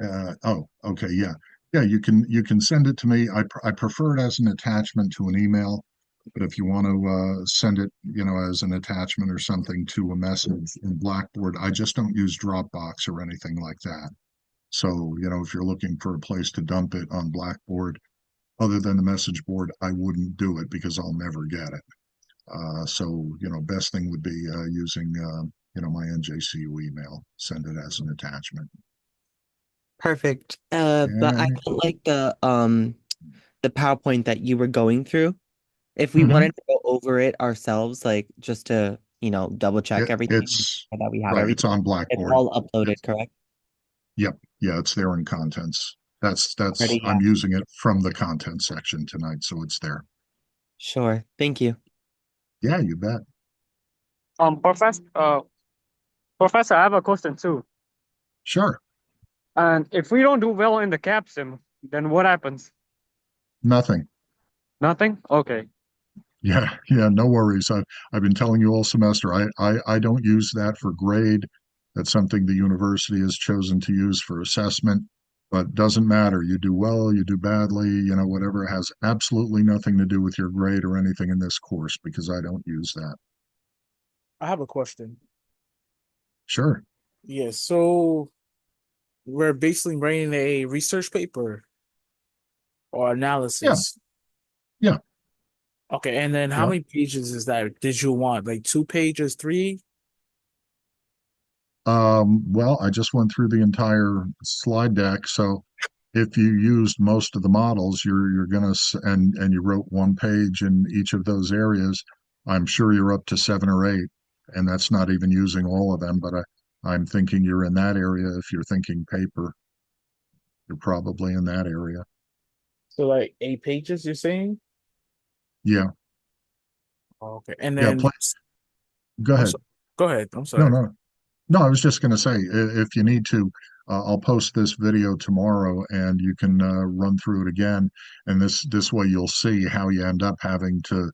Oh, okay, yeah. Yeah, you can send it to me. I prefer it as an attachment to an email, but if you want to send it, as an attachment or something to a message in Blackboard, I just don't use Dropbox or anything like that. So, if you're looking for a place to dump it on Blackboard, other than the message board, I wouldn't do it because I'll never get it. So, best thing would be using, my NJCU email, send it as an attachment. Perfect. But I Okay. don't like the PowerPoint that you were going through. If we Mhm. wanted to go over it ourselves, like just to, double check everything It's so that we have right. It's everything, on it's Blackboard. all uploaded, correct? Yep. Yeah, it's there in contents. That's Already, yeah. I'm using it from the content section tonight, so it's there. Sure. Thank you. Yeah, you bet. Professor, Professor, I have a question too. Sure. And if we don't do well in the CAPSIM, then what happens? Nothing. Nothing? Okay. Yeah, yeah, no worries. I've been telling you all semester. I don't use that for grade. That's something the university has chosen to use for assessment, but doesn't matter. You do well, you do badly, whatever. It has absolutely nothing to do with your grade or anything in this course because I don't use that. I have a question. Sure. Yeah, so we're basically writing a research paper or Yeah. analysis. Yeah. Okay, and then how Yeah. many pages is that? Did you want like 2 pages, three? Well, I just went through the entire slide deck. So if you used most of the models, you're gonna and you wrote 1 page in each of those areas, I'm sure you're up to 7 or 8, and that's not even using all of them. But I'm thinking you're in that area. If you're thinking paper, you're probably in that area. So like 8 pages, you're saying? Yeah. Okay, and Yeah. then Go I'm ahead. so, go ahead. I'm No, sorry. no. No, I was just going to say, if you need to, I'll post this video tomorrow, and you can run through it again. And this way, you'll see how you end up having to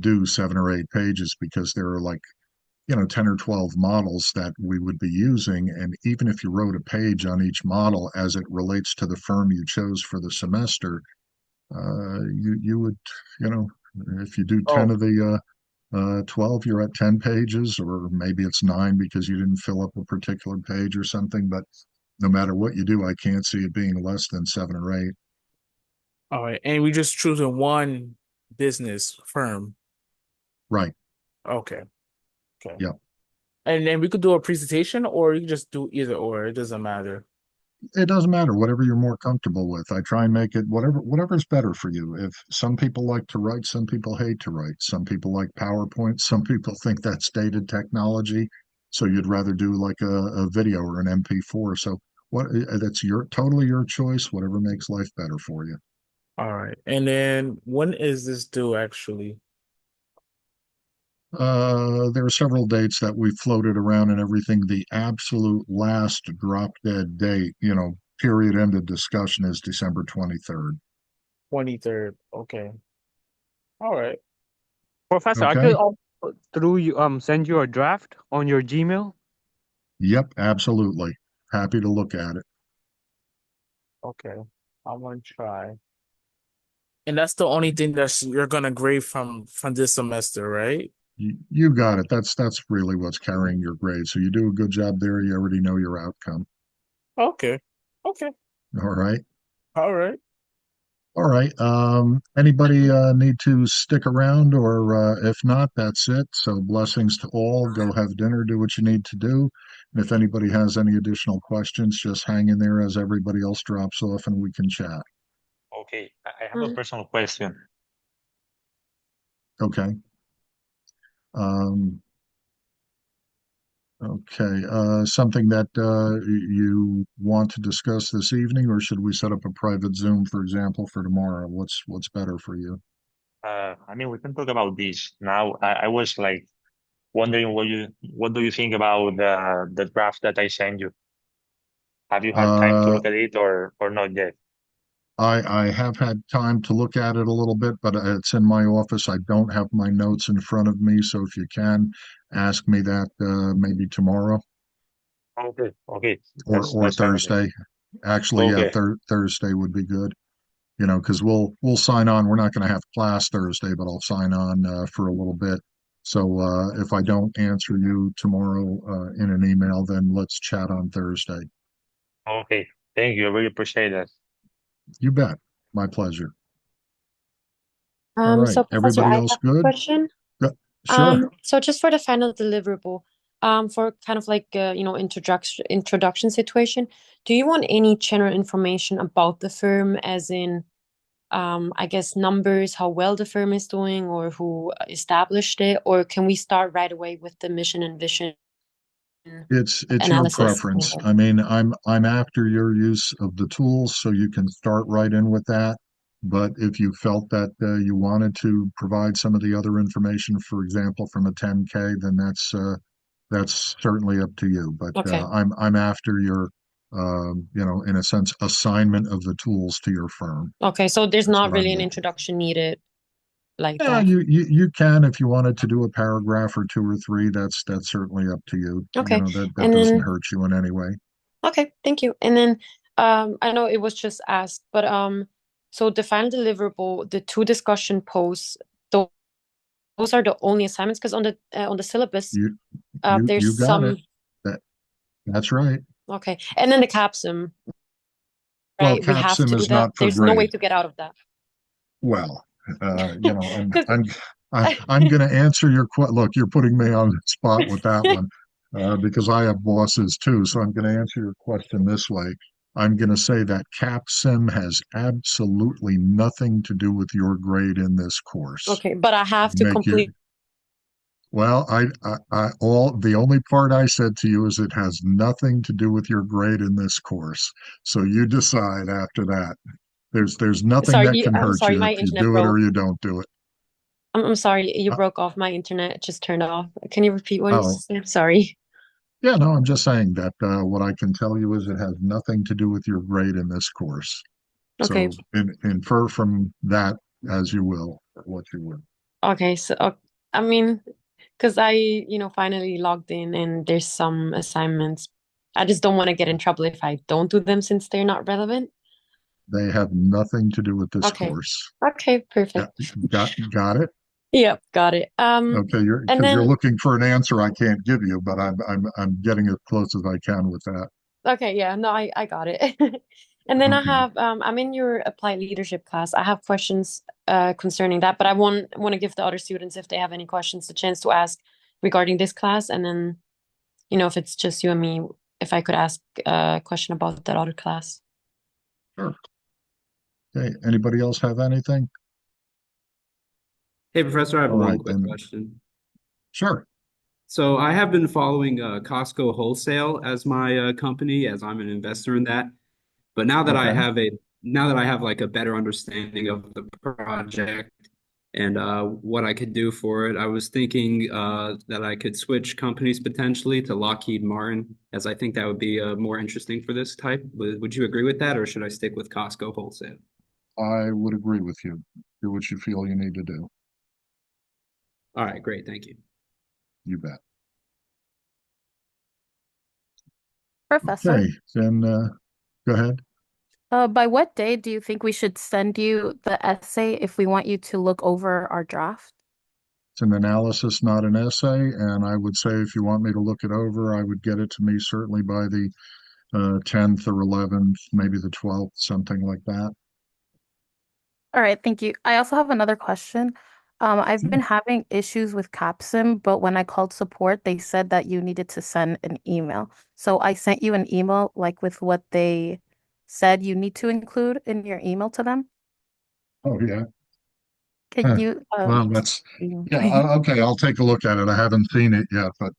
do 7 or 8 pages because there are like 10 or 12 models that we would be using. And even if you wrote a page on each model as it relates to the firm you chose for the semester, you would, you know, if you do 10 Oh, of the 12, you're at 10 pages, or maybe it's 9 because you didn't fill up a particular page or something. But no matter what you do, I can't see it being less than 7 or 8. All right, and we just choosing one business firm. Right. Okay. Okay. Yeah. And then we could do a presentation, or you can just do either or. It doesn't matter. It doesn't matter, whatever you're more comfortable with. I try and make it whatever's better for you. If some people like to write, some people hate to write. Some people like PowerPoint, some people think that's dated technology. So you'd rather do like a video or an MP4. So that's totally your choice, whatever makes life better for you. All right. And then when is this due actually? There are several dates that we floated around and everything. The absolute last drop dead date, period end of discussion is December 23rd. 23rd. Okay. All right. Professor, I Okay. could also through you send you a draft on your Gmail. Yep, absolutely. Happy to look at it. Okay. I'm gonna try. And that's the only thing you're gonna grade from this semester, right? You got it. That's really what's carrying your grade. So you do a good job there. You already know your outcome. Okay. Okay. All right. All right. All right. Anybody need to stick around, or if not, that's it. So blessings to all. Go have dinner, do what you need to do. And if anybody has any additional questions, just hang in there as everybody else drops off and we can chat. Okay, I have a personal question. Okay. Okay. Something that you want to discuss this evening, or should we set up a private Zoom, for example, for tomorrow? What's better for you? I mean, we can talk about this now. I was like wondering what do you think about the draft that I sent you? Have you had time to Uh, look at it or not yet? I have had time to look at it a little bit, but it's in my office. I don't have my notes in front of me, so if you can ask me that maybe tomorrow Okay, okay, or that's fine with me. Thursday. Actually, yeah, Okay, Thursday would be good. Because we'll sign on. We're not going to have class Thursday, but I'll sign on for a little bit. So if I don't answer you tomorrow in an email, then let's chat on Thursday. okay. Thank you. I really appreciate that. You bet. My pleasure. All right. So Professor, Everybody I else have a good? question. Sure. So just for the final deliverable, for kind of like introduction situation, do you want any general information about the firm, as in, I guess numbers, how well the firm is doing, or who established it, or can we start right away with the mission and vision It's your analysis? preference. I mean, I'm after your use of the tools, so you can start right in with that. But if you felt that you wanted to provide some of the other information, for example, from a 10K, then that's certainly up to you. But Okay. I'm after your in a sense, assignment of the tools to your firm. Okay, so there's That's not what I'm really an looking. introduction needed like Yeah, that. you can if you wanted to do a paragraph or 2 or 3. That's certainly up to you. Okay. That And doesn't then hurt you in any way. Okay, thank you. And then I know it was just asked, but so the final deliverable, the 2 discussion posts, those are the only assignments, because on the syllabus You there's you got some. it. That's right. Okay, and then the CAPSIM, Well, right? We have CAPSIM to do is that. not for There's no way grade. to get out of that. Well, I'm 'Cause- I'm going to answer your look. You're putting me on the spot with that one because I have bosses too. So I'm going to answer your question this way. I'm going to say that CAPSIM has absolutely nothing to do with your grade in this course. Okay, but I have to Make you complete. Well, the only part I said to you is it has nothing to do with your grade in this course. So you decide after that. There's nothing that can I'm hurt sorry, you my if you internet do it or broke. you don't do it. I'm sorry, you Uh, broke off. My internet just turned off. Can you repeat what you Oh, said? Sorry. yeah, no, I'm just saying that what I can tell you is it has nothing to do with your grade in this course. Okay. So infer from that as you will, what you will. Okay, so I mean, because I finally logged in and there's some assignments. I just don't want to get in trouble if I don't do them since they're not relevant. They have nothing to do with this Okay. course. Okay, perfect. Got it? Yep, got it. Okay, And you're then looking for an answer I can't give you, but I'm getting as close as I can with that. Okay, yeah, no, I got it. And then I Okay. have I'm in your applied leadership class. I have questions concerning that, but I want to give the other students, if they have any questions, the chance to ask regarding this class. And then, if it's just you and me, if I could ask a question about that other class. Sure. Okay, anybody else have anything? Hey, Professor, I have All one right, quick then. question. Sure. So I have been following Costco Wholesale as my company, as I'm an investor in that. But now that I Okay. have like a better understanding of the project and what I could do for it, I was thinking that I could switch companies potentially to Lockheed Martin, as I think that would be more interesting for this type. Would you agree with that, or should I stick with Costco Wholesale? I would agree with you. Do what you feel you need to do. All right, great, thank you. You bet. Professor, Okay, then go ahead. by what day do you think we should send you the essay if we want you to look over our draft? It's an analysis, not an essay, and I would say if you want me to look it over, I would get it to me certainly by the 10th or 11th, maybe the 12th, something like that. All right, thank you. I also have another question. I've been having issues with Capsim, but when I called support, they said that you needed to send an email. So I sent you an email, like with what they said you need to include in your email to them. Oh, yeah. Can Huh. you Well, yeah, okay, I'll take a look at it. I haven't seen it yet, but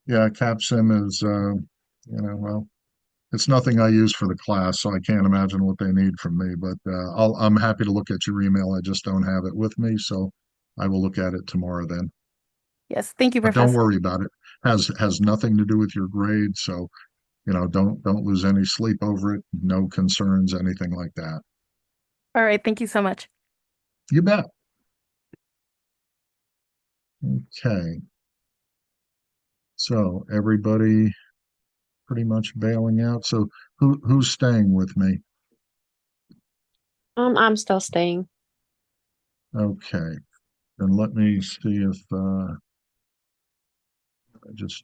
yeah, CapSim is, well, it's nothing I use for the class, so I can't imagine what they need from me, but I'm happy to look at your email. I just don't have it with me, so I will look at it tomorrow then. Yes, thank you, But don't Professor. worry about it. Has nothing to do with your grade, so don't lose any sleep over it. No concerns, anything like that. All right, thank you so much. You bet. Okay. So everybody pretty much bailing out. So who's staying with me? I'm still staying. Okay. And let me see if I just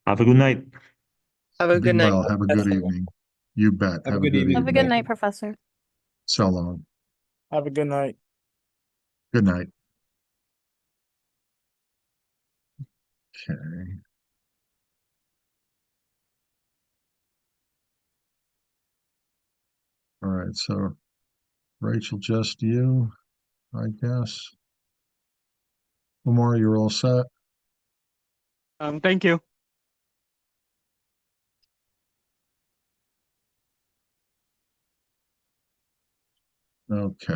Have a good night. Have a be good night, well. Have a good Professor. evening. You bet. Have a Have a good good evening. Have a evening. good night, Professor. So long. Have a good night. Good night. Okay. All right. So Rachel, just you, I guess. Lamar, you're all set. Thank you. Okay.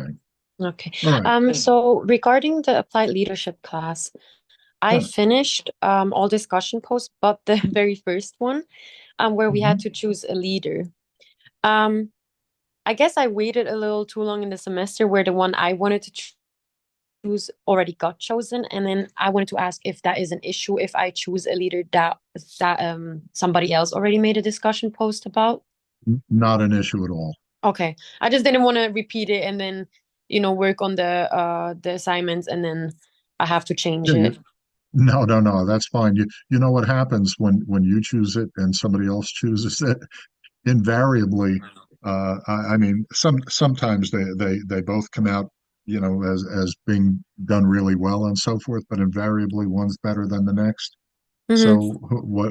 Okay. All right. So regarding the applied leadership class, I Yeah. finished all discussion posts, but the very first one, where we had Mhm. to choose a leader. Um, I guess I waited a little too long in the semester where the one I wanted to choose already got chosen, and then I wanted to ask if that is an issue if I choose a leader that somebody else already made a discussion post about. Not an issue at all. Okay. I just didn't want to repeat it and then, work on the assignments and then I have to change Yeah, it. no, that's fine. You know what happens when you choose it and somebody else chooses it? Invariably, I mean, sometimes they both come out, as being done really well and so forth, but invariably one's better than the next. Mm-hmm. So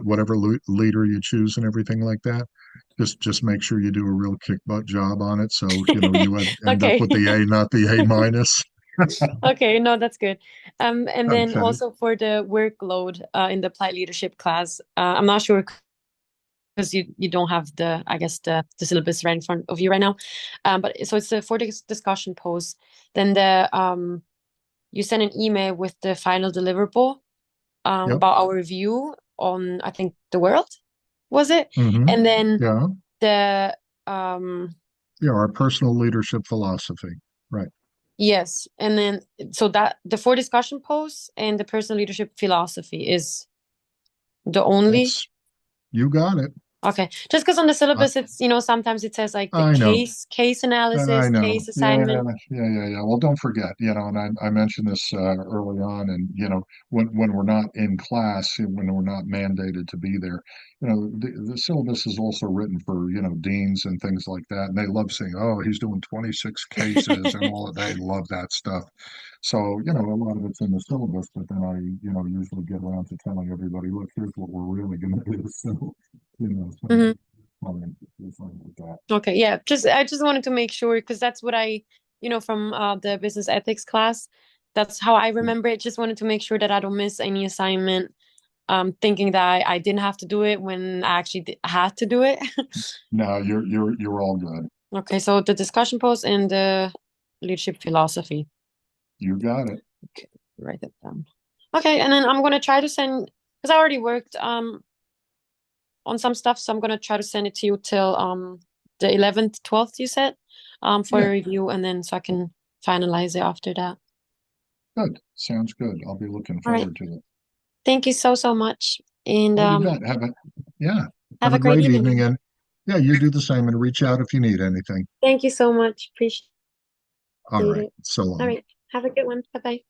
whatever leader you choose and everything like that, just make sure you do a real kick butt job on it. So you end up Okay. with the A, not the A minus. Okay, no, that's good. And then Okay. also for the workload in the applied leadership class, I'm not sure because you don't have I guess the syllabus right in front of you right now. But so it's for this discussion post. Then you send an email with the final deliverable Yep. about our review on, I think, the world, was it? Mhm. And then Yeah. the Yeah. Our personal leadership philosophy. Right. yes, and then so that the 4 discussion posts and the personal leadership philosophy is the only. You got it. Okay, just because on the syllabus it's, sometimes it says like the I know. case I analysis, know. case assignment. Yeah. Well, don't forget, and I mentioned this early on, and when we're not in class, when we're not mandated to be there, the syllabus is also written for deans and things like that, and they love saying, "Oh, he's doing 26 cases," and all of they love that stuff. So a lot of it's in the syllabus, but then I usually get around to telling everybody, "Look, here's what we're really going to do." So so Mhm. something like that. Okay, yeah, I just wanted to make sure because that's what I, from the business ethics class, that's how I remember it. Just wanted to make sure that I don't miss any assignment, thinking that I didn't have to do it when I actually had to do it. No, you're all good. Okay, so the discussion post and the leadership philosophy. You got it. Okay, write that down. Okay, and then I'm gonna try to send because I already worked on some stuff, so I'm gonna try to send it to you till the 11th, 12th you said for Yeah. a review, and then so I can finalize it after that. Good. Sounds good. I'll be looking All right. forward to it. Thank you so much, and Oh, you bet. Have have a a great great evening. evening, and yeah, you do the same, and reach out if you need anything. Thank you so much. Appreciate All right. it. So long. All right, have a good one. Bye bye.